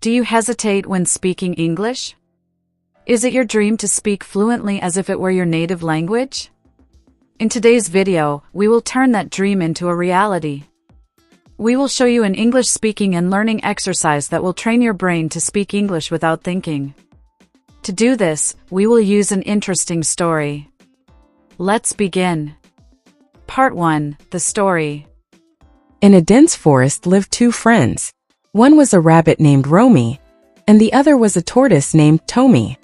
Do you hesitate when speaking English? Is it your dream to speak fluently as if it were your native language? In today's video, we will turn that dream into a reality. We will show you an English speaking and learning exercise that will train your brain to speak English without thinking. To do this, we will use an interesting story. Let's begin. Part 1, the story. In a dense forest lived two friends. One was a rabbit named Romi, and the other was a tortoise named Tomy.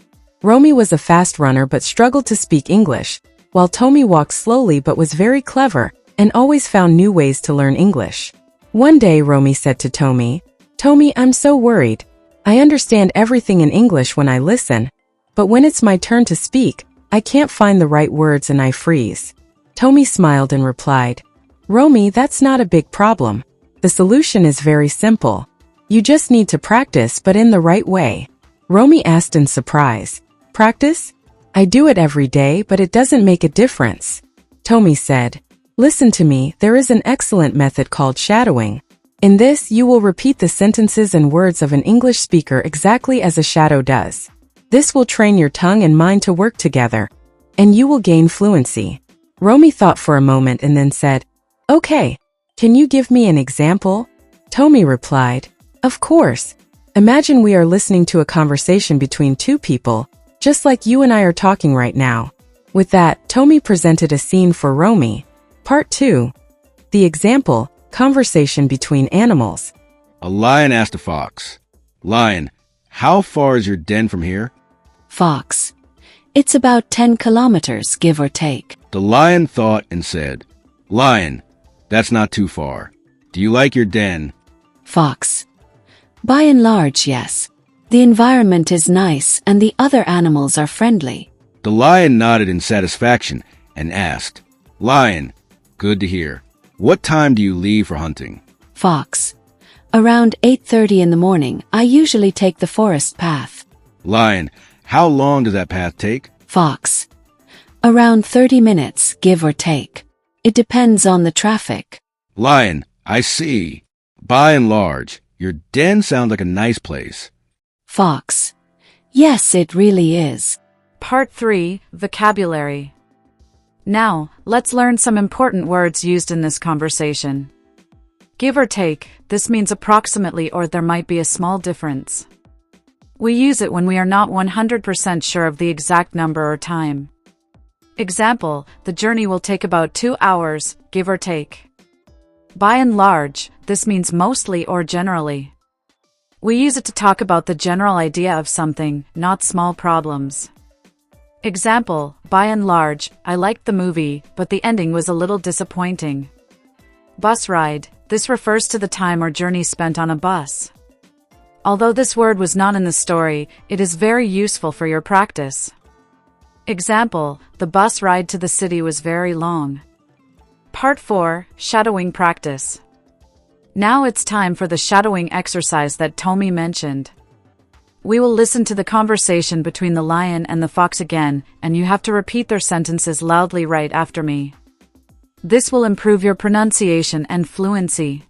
Romi was a fast runner but struggled to speak English, while Tomy walked slowly but was very clever and always found new ways to learn English. One day Romi said to Tomy, "Tomy, I'm so worried. I understand everything in English when I listen, but when it's my turn to speak, I can't find the right words and I freeze." Tomy smiled and replied, "Romi, that's not a big problem. The solution is very simple. You just need to practice, but in the right way." Romi asked in surprise, "Practice? I do it every day, but it doesn't make a difference." Tomy said, "Listen to me, there is an excellent method called shadowing. In this, you will repeat the sentences and words of an English speaker exactly as a shadow does. This will train your tongue and mind to work together, and you will gain fluency." Romi thought for a moment and then said, "Okay, can you give me an example?" Tomy replied, "Of course. Imagine we are listening to a conversation between two people, just like you and I are talking right now." With that, Tomy presented a scene for Romi. Part 2. The example, conversation between animals. A lion asked a fox, "Lion, how far is your den from here?" Fox: "It's about 10 kilometers, give or take." The lion thought and said, "Lion, that's not too far. Do you like your den?" Fox: "By and large, yes. The environment is nice and the other animals are friendly." The lion nodded in satisfaction and asked, "Lion, good to hear. What time do you leave for hunting?" Fox: "Around 8:30 in the morning. I usually take the forest path." Lion, how long does that path take? Fox: "Around 30 minutes, give or take. It depends on the traffic." Lion, I see. By and large, your den sounds like a nice place. Fox: "Yes, it really is." Part 3, vocabulary. Now, let's learn some important words used in this conversation. Give or take, this means approximately or there might be a small difference. We use it when we are not 100% sure of the exact number or time. Example, the journey will take about 2 hours, give or take. By and large, this means mostly or generally. We use it to talk about the general idea of something, not small problems. Example, by and large, I liked the movie, but the ending was a little disappointing. Bus ride, this refers to the time or journey spent on a bus. Although this word was not in the story, it is very useful for your practice. Example, the bus ride to the city was very long. Part 4, shadowing practice. Now it's time for the shadowing exercise that Tomy mentioned. We will listen to the conversation between the lion and the fox again, and you have to repeat their sentences loudly right after me. This will improve your pronunciation and fluency.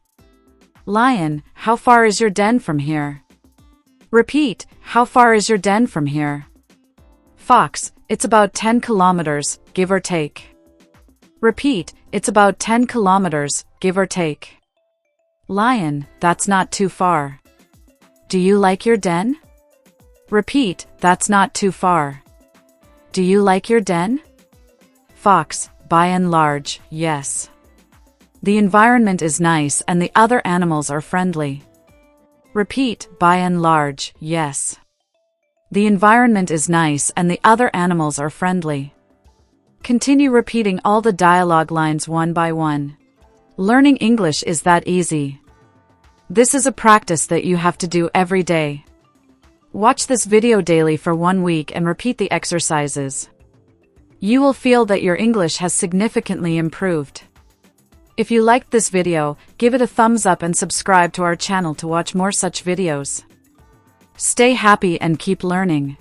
Lion, how far is your den from here? Repeat, how far is your den from here? Fox, it's about 10 kilometers, give or take. Repeat, it's about 10 kilometers, give or take. Lion, that's not too far. Do you like your den? Repeat, that's not too far. Do you like your den? Fox, by and large, yes. The environment is nice and the other animals are friendly. Repeat, by and large, yes. The environment is nice and the other animals are friendly. Continue repeating all the dialogue lines one by one. Learning English is that easy. This is a practice that you have to do every day. Watch this video daily for 1 week and repeat the exercises. You will feel that your English has significantly improved. If you liked this video, give it a thumbs up and subscribe to our channel to watch more such videos. Stay happy and keep learning.